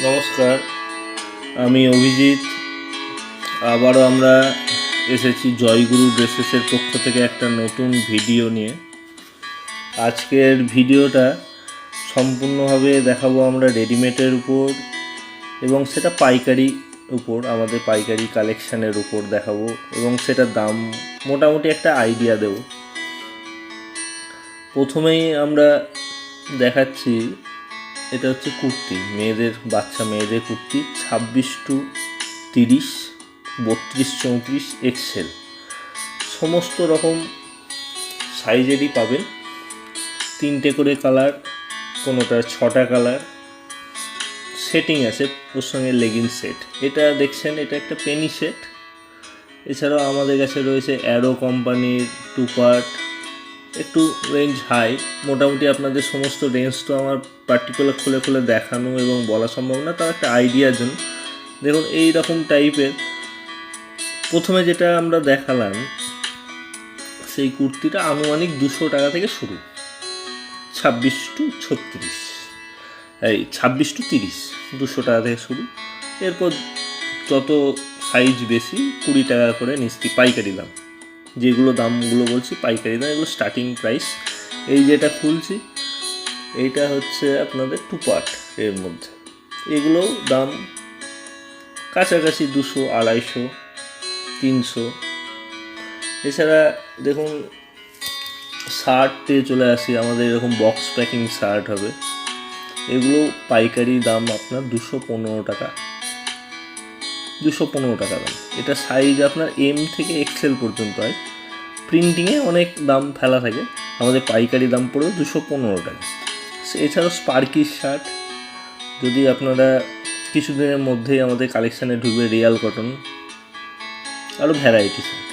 নমস্কার, আমি অভিজিৎ। আবারও আমরা এসেছি জয়গুরু ড্রেসেসের পক্ষ থেকে একটা নতুন ভিডিও নিয়ে। আজকের ভিডিওটা সম্পূর্ণভাবে দেখাবো আমরা রেডিমেডের উপর, এবং সেটা পাইকারি উপর, আমাদের পাইকারি কালেকশানের উপর দেখাবো, এবং সেটার দাম মোটামুটি একটা আইডিয়া দেব। প্রথমেই আমরা দেখাচ্ছি, এটা হচ্ছে কুর্তি, বাচ্চা মেয়েদের কুর্তি 26-30, 32-34 এক্সেল, সমস্ত রকম সাইজেরই পাবেন। 3টে করে কালার, কোনোটার 6টা কালার, সেটিং আছে, ওর সঙ্গে লেগিং সেট। এটা দেখছেন, এটা একটা পেনি সেট। এছাড়াও আমাদের কাছে রয়েছে অ্যারো কোম্পানির 2 পার্ট, একটু রেঞ্জ হাই। মোটামুটি আপনাদের সমস্ত রেঞ্জ তো আমার পার্টিকুলার খুলে খুলে দেখানো এবং বলা সম্ভব না, তাও একটা আইডিয়ার জন্য। দেখুন, এই রকম টাইপের প্রথমে যেটা আমরা দেখালাম, সেই কুর্তিটা আনুমানিক 200 টাকা থেকে শুরু, 26-36, 26-30, 200 টাকা থেকে শুরু। এরপর যত সাইজ বেশি 20 টাকা করে নিচ্ছি পাইকারি দাম। যেগুলো দামগুলো বলছি পাইকারি দাম, এগুলো স্টার্টিং প্রাইস। এই যেটা খুলছি, এইটা হচ্ছে আপনাদের 2 পার্ট এর মধ্যে। এগুলো দাম কাছাকাছি 200, 250, 300। এছাড়া দেখুন, শার্টে চলে আসি, আমাদের এরকম বক্স প্যাকিং শার্ট হবে। এগুলো পাইকারি দাম আপনার 215 টাকা, 215 টাকা দাম। এটা সাইজ আপনার এম থেকে এক্সেল পর্যন্ত হয়। প্রিন্টিংয়ে অনেক দাম ফেলা থাকে, আমাদের পাইকারি দাম পড়বে 215 টাকা। এছাড়াও স্পার্কির শার্ট, যদি আপনারা কিছুদিনের মধ্যেই আমাদের কালেকশানে ঢুকবে, রিয়াল কটন, আরও ভ্যারাইটি শার্ট।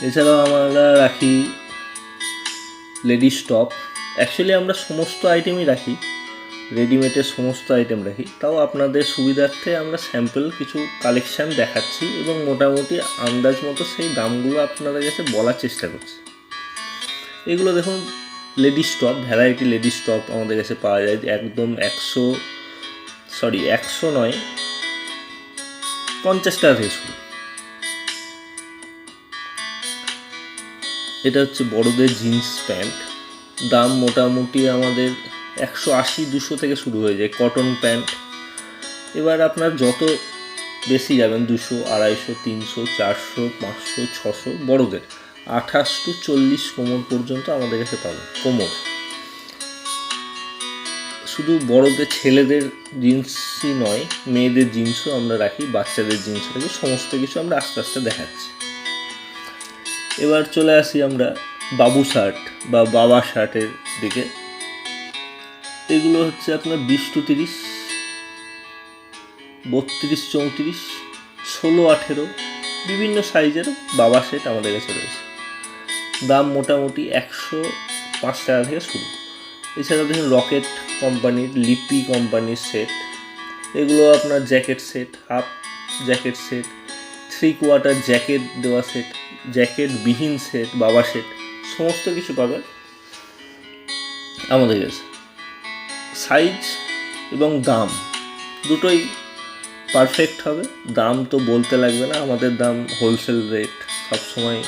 এছাড়াও আমরা রাখি লেডিস টপ। অ্যাকচুয়ালি আমরা সমস্ত আইটেমই রাখি, রেডিমেডের সমস্ত আইটেম রাখি, তাও আপনাদের সুবিধার্থে আমরা স্যাম্পল কিছু কালেকশান দেখাচ্ছি এবং মোটামুটি আন্দাজ মতো সেই দামগুলো আপনাদের কাছে বলার চেষ্টা করছি। এগুলো দেখুন, ladies top, variety ladies top আমাদের কাছে পাওয়া যায় একদম 100 নয়, 50 টাকা থেকে শুরু। এটা হচ্ছে বড়দের জিন্স প্যান্ট, দাম মোটামুটি আমাদের 180-200 থেকে শুরু হয়ে যায়। কটন প্যান্ট, এবার আপনার যত বেশি যাবেন, 200, 250, 300, 400, 500, 600, বড়দের 28-40 কোমর পর্যন্ত আমাদের কাছে পাবেন। কোমর শুধু বড়দের, ছেলেদের জিন্সই নয়, মেয়েদের জিন্সও আমরা রাখি, বাচ্চাদের জিন্স রাখি, সমস্ত কিছু আমরা আস্তে আস্তে দেখাচ্ছি। এবার চলে আসি আমরা বাবু শার্ট বা বাবা শার্টের দিকে। এগুলো হচ্ছে আপনার 20-30, 32-34, 16-18, বিভিন্ন সাইজের বাবা সেট আমাদের কাছে রয়েছে। দাম মোটামুটি 105 টাকা থেকে শুরু। এছাড়া দেখুন, রকেট কোম্পানির, লিপি কোম্পানির সেট, এগুলো আপনার jacket set, half jacket set, 3/4 jacket দেওয়া সেট, জ্যাকেট বিহীন সেট, বাবা সেট, সমস্ত কিছু পাবেন আমাদের কাছে। সাইজ এবং দাম দুটোই পারফেক্ট হবে। দাম তো বলতে লাগবে না, আমাদের দাম হোলসেল রেট, সবসময়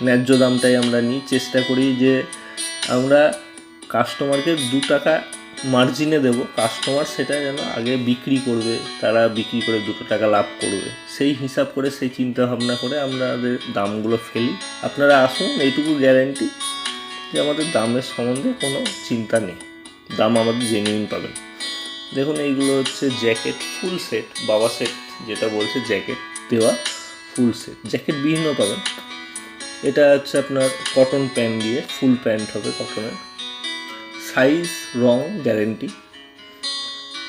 ন্যায্য দামটাই আমরা নিই। চেষ্টা করি যে আমরা কাস্টমারকে 2 টাকা মার্জিনে দেব, কাস্টমার সেটা যেন আগে বিক্রি করবে, তারা বিক্রি করে 2 টাকা লাভ করবে, সেই হিসাব করে, সেই চিন্তা ভাবনা করে আমাদের দামগুলো ফেলি। আপনারা আসুন, এইটুকু গ্যারেন্টি যে আমাদের দামের সম্বন্ধে কোনো চিন্তা নেই, দাম আমাদের জেনুইন পাবেন। দেখুন, এইগুলো হচ্ছে জ্যাকেট ফুল সেট, বাবা সেট যেটা বলছে, জ্যাকেট দেওয়া ফুল সেট, জ্যাকেট বিভিন্ন পাবেন। এটা হচ্ছে আপনার কটন প্যান্ট দিয়ে, ফুল প্যান্ট হবে কটনের, সাইজ রং গ্যারেন্টি।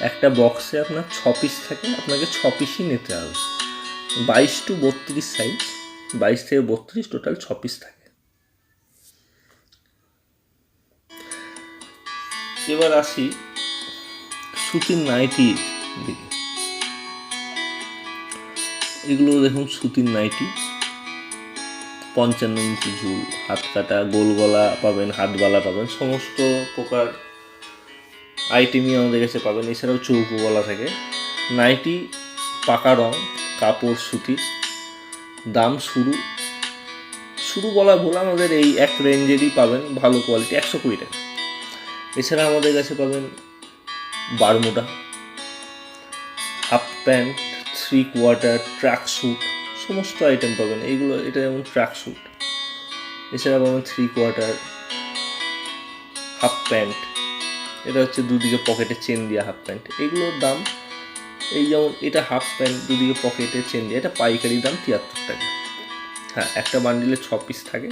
একটা বক্সে আপনার 6 পিস থাকে, আপনাকে 6 পিসই নিতে হবে। 22-32 সাইজ, 22 থেকে 32, টোটাল 6 পিস থাকে। এবার আসি সুতির নাইটির দিকে। এগুলো দেখুন, সুতির নাইটি, 55 ইঞ্চি ঝুল, হাত কাটা, গোল গলা পাবেন, হাত বালা পাবেন, সমস্ত প্রকার আইটেমই আমাদের কাছে পাবেন। এছাড়াও চৌকো গলা থাকে, নাইটি পাকা রং, কাপড় সুতির, দাম শুরু বলা ভুল, আমাদের এই এক রেঞ্জেরই পাবেন, ভালো কোয়ালিটি, 120 টাকা। এছাড়া আমাদের কাছে পাবেন Bermuda, half pant, 3/4, track sweet, সমস্ত আইটেম পাবেন এইগুলো। এটা যেমন ট্র্যাক স্যুট, এছাড়া পাবেন 3/4 হাফ প্যান্ট, এটা হচ্ছে দুদিকে পকেটে চেন দিয়া হাফ প্যান্ট। এগুলোর দাম এই যেমন এটা হাফ প্যান্ট দুদিকে পকেটে চেন দিয়ে, এটা পাইকারি দাম 73 টাকা। হ্যাঁ, একটা বান্ডিলে 6 পিস থাকে,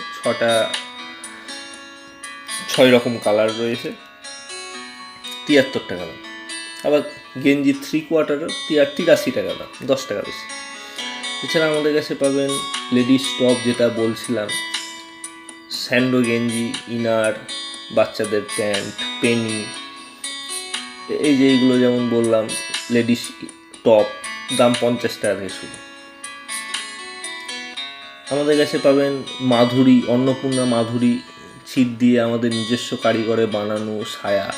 6 রকম কালার রয়েছে, 73 টাকা দাম। আবার গেঞ্জি 3/4 83 টাকা দাম, 10 টাকা বেশি। এছাড়া আমাদের কাছে পাবেন লেডিস টপ, যেটা বলছিলাম, স্যান্ডো গেঞ্জি, ইনার, বাচ্চাদের প্যান্ট, পেনি, এই যে এইগুলো যেমন বললাম লেডিস টপ, দাম 50 টাকা থেকে শুরু। আমাদের কাছে পাবেন মাধুরী, অন্নপূর্ণা মাধুরী ছিট দিয়ে আমাদের নিজস্ব কারিগরে বানানো সায়া,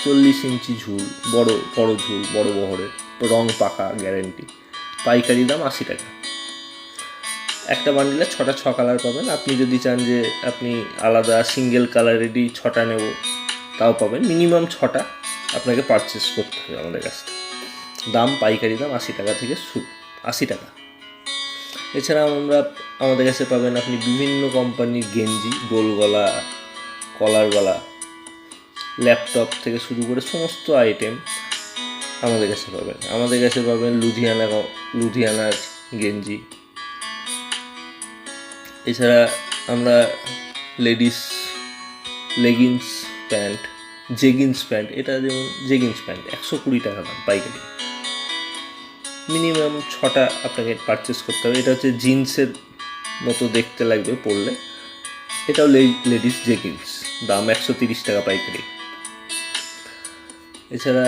40 ইঞ্চি ঝুল, বড় ঝুল, বড় বহরের, রং পাকা গ্যারেন্টি, পাইকারি দাম 80 টাকা। একটা বান্ডিলে 6 কালার পাবেন। আপনি যদি চান যে আপনি আলাদা সিঙ্গেল কালারেরই 6টা নেব, তাও পাবেন। মিনিমাম 6টা আপনাকে পারচেস করতে হবে আমাদের কাছ থেকে। দাম পাইকারি দাম 80 টাকা থেকে শুরু, 80 টাকা। এছাড়া আমাদের কাছে পাবেন আপনি বিভিন্ন কোম্পানির গেঞ্জি, গোল গলা, কলার গলা, ল্যাপটপ থেকে শুরু করে সমস্ত আইটেম আমাদের কাছে পাবেন। আমাদের কাছে পাবেন লুধিয়ানার গেঞ্জি। এছাড়া আমরা ladies leggings pant, jeggings pant, এটা যেমন জেগিংস প্যান্ট 120 টাকা দাম পাইকারি। মিনিমাম 6টা আপনাকে পারচেস করতে হবে। এটা হচ্ছে জিন্সের মতো দেখতে লাগবে পরলে, এটাও লেডিস জেগিংস, দাম 130 টাকা পাইকারি। এছাড়া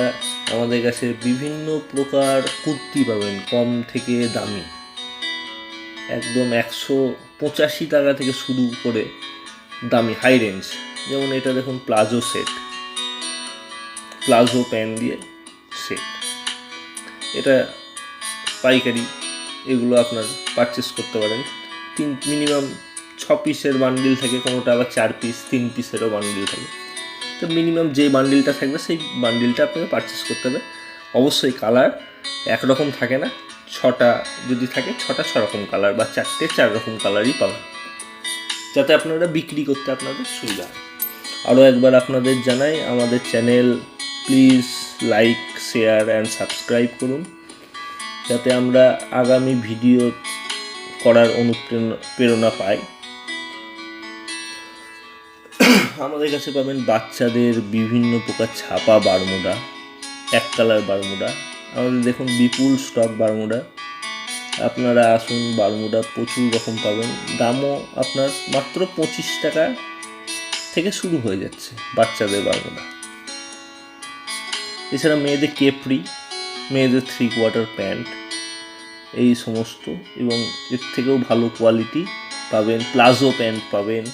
আমাদের কাছে বিভিন্ন প্রকার কুর্তি পাবেন, কম থেকে দামি, একদম 185 টাকা থেকে শুরু করে দামি হাই রেঞ্জ। যেমন এটা দেখুন প্লাজো সেট, প্লাজো প্যান্ট দিয়ে সেট, এটা পাইকারি। এগুলো আপনার পারচেস করতে পারেন। মিনিমাম 6 পিসের বান্ডিল থাকে, কোনোটা আবার 4 পিস 3 পিসেরও বান্ডিল থাকে। তো মিনিমাম যে বান্ডিলটা থাকবে সেই বান্ডিলটা আপনাকে পারচেস করতে হবে। অবশ্যই কালার একরকম থাকে না, 6টা যদি থাকে 6টা 6 রকম কালার, বা 4টে 4 রকম কালারই পাবেন, যাতে আপনারা বিক্রি করতে আপনাদের সুবিধা হয়। আরও একবার আপনাদের জানাই, আমাদের channel please like, share and subscribe করুন, যাতে আমরা আগামী ভিডিও করার অনুপ্রেরণা পাই। আমাদের কাছে পাবেন বাচ্চাদের বিভিন্ন প্রকার ছাপা বারমুডা, 1 কালার বারমুডা। আমাদের দেখুন বিপুল স্টক বারমুডা, আপনারা আসুন, বারমুডা প্রচুর রকম পাবেন। দামও আপনার মাত্র 25 টাকা থেকে শুরু হয়ে যাচ্ছে বাচ্চাদের বারমুডা। এছাড়া মেয়েদের কেপরি, মেয়েদের 3/4 প্যান্ট, এই সমস্ত, এবং এর থেকেও ভালো কোয়ালিটি পাবেন, প্লাজো প্যান্ট পাবেন,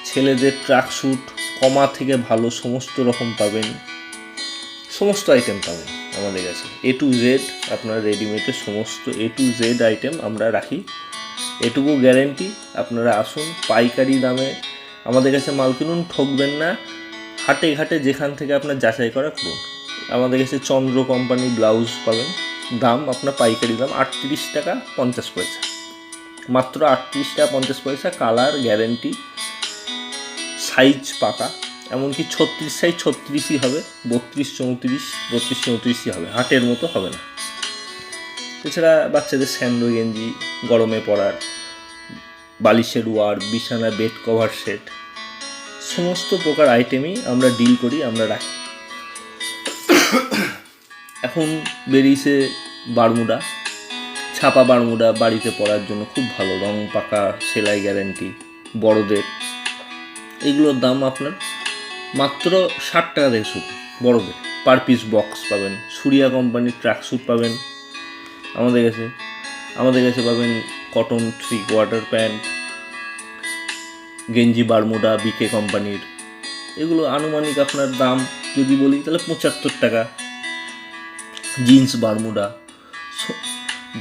ছেলেদের ট্র্যাক স্যুট কমা থেকে ভালো সমস্ত রকম পাবেন, সমস্ত আইটেম পাবেন আমাদের কাছে। A to Z আপনার রেডিমেডের সমস্ত A to Z আইটেম আমরা রাখি, এটুকু গ্যারেন্টি। আপনারা আসুন, পাইকারি দামে আমাদের কাছে মাল কিনুন, ঠকবেন না। হাটে ঘাটে যেখান থেকে আপনার যাচাই করা করুন। আমাদের কাছে চন্দ্র কোম্পানির ব্লাউজ পাবেন, দাম আপনার পাইকারি দাম 38 টাকা 50 পয়সা, মাত্র 38 টাকা 50 পয়সা। কালার গ্যারেন্টি, সাইজ পাকা, এমনকি 36 সাইজ 36ই হবে, 32 34 হবে, হাটের মতো হবে না। এছাড়া বাচ্চাদের স্যান্ডো গেঞ্জি, গরমে পরার, বালিশের ওয়ার, বিছানা বেড কভার সেট, সমস্ত প্রকার আইটেমই আমরা ডিল করি, আমরা রাখি। এখন বেরিয়েছে বারমুডা, ছাপা বারমুডা, বাড়িতে পরার জন্য খুব ভালো, রং পাকা, সেলাই গ্যারেন্টি, বড়দের। এগুলোর দাম আপনার মাত্র 60 টাকা থেকে শুরু, বড়দের। পার পিস বক্স পাবেন। সুরিয়া কোম্পানির ট্র্যাক স্যুট পাবেন আমাদের কাছে পাবেন কটন 3/4 প্যান্ট, গেঞ্জি বারমুডা বিকে কোম্পানির। এগুলো আনুমানিক আপনার দাম যদি বলি তাহলে 75 টাকা। জিন্স বারমুডা,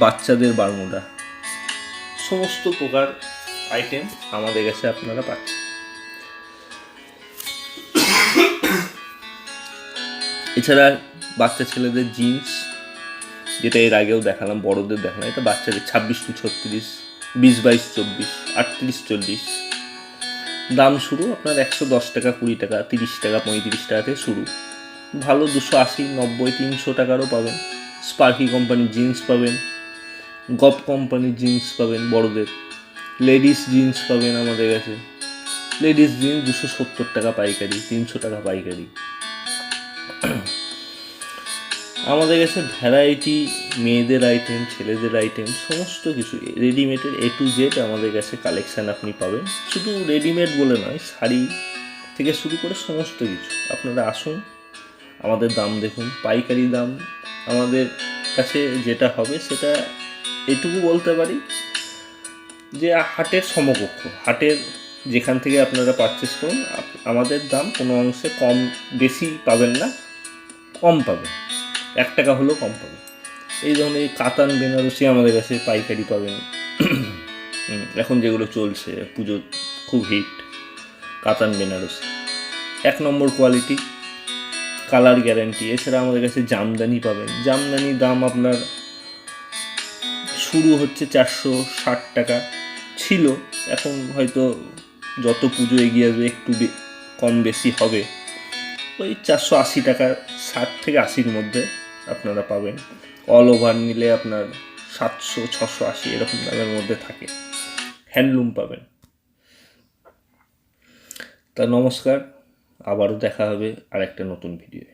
বাচ্চাদের বারমুডা, সমস্ত প্রকার আইটেম আমাদের কাছে আপনারা পাচ্ছেন। এছাড়া বাচ্চা ছেলেদের জিন্স, যেটা এর আগেও দেখালাম, বড়দের দেখালাম, এটা বাচ্চাদের 26 to 36, 20, 22, 24, 38, 40। দাম শুরু আপনার 110 টাকা, 20 টাকা, 30 টাকা, 35 টাকা থেকে শুরু। ভালো 280, 90, 300 টাকারও পাবেন। স্পার্কি কোম্পানির জিন্স পাবেন, গপ কোম্পানির জিন্স পাবেন বড়দের। লেডিস জিন্স পাবেন আমাদের কাছে। লেডিস জিন্স 270 টাকা পাইকারি, 300 টাকা পাইকারি। আমাদের কাছে ভ্যারাইটি মেয়েদের আইটেম, ছেলেদের আইটেম, সমস্ত কিছু রেডিমেডের A to Z আমাদের কাছে কালেকশান আপনি পাবেন। শুধু রেডিমেড বলে নয়, শাড়ি থেকে শুরু করে সমস্ত কিছু। আপনারা আসুন, আমাদের দাম দেখুন, পাইকারি দাম আমাদের কাছে যেটা হবে সেটা এটুকু বলতে পারি যে হাটের সমকক্ষ। হাটের যেখান থেকে আপনারা পারচেস করুন, আমাদের দাম কোনো অংশে কম বেশি পাবেন না, কম পাবেন, 1 টাকা হলেও কম পাবেন। এই ধরনের কাতান বেনারসি আমাদের কাছে পাইকারি পাবেন। এখন যেগুলো চলছে, পুজো খুব হিট, কাতান বেনারসি 1 নম্বর কোয়ালিটি, কালার গ্যারান্টি। এছাড়া আমাদের কাছে জামদানি পাবেন। জামদানি দাম আপনার শুরু হচ্ছে 460 টাকা ছিল, এখন হয়তো যত পুজো এগিয়ে আসবে একটু কম বেশি হবে, ওই 480 টাকা, 60 থেকে 80-র মধ্যে আপনারা পাবেন। অল ওভার নিলে আপনার 700, 680 এরকম দামের মধ্যে থাকে। হ্যান্ডলুম পাবেন। তা নমস্কার, আবারও দেখা হবে আর একটা নতুন ভিডিওয়ে।